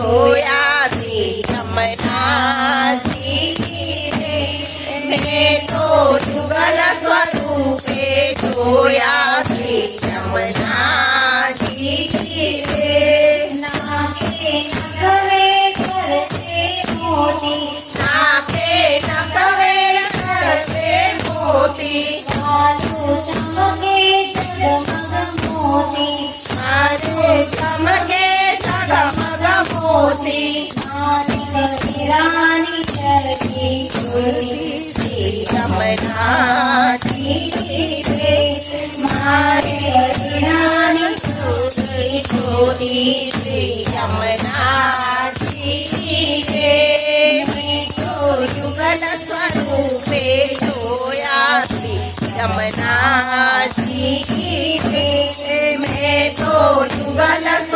જોયા છે યમનાજી રે મેં તો જુગલ સ્વરૂપે જોયા છે યમનાજી રે નાકે નગવે કરતે મોતી નાકે નગવે કરતે મોતી મારું ચમકે જગમગ મોતી મારું ચમકે જગમગ મોતી માનિક હીરાની ચરખી જોતી શ્રી યમનાજી રે મારે હીરાની જોતી શ્રી યમનાજી રે મેં તો યુગલ સ્વરૂપે જોયા શ્રી યમનાજી રે મેં તો યુગલ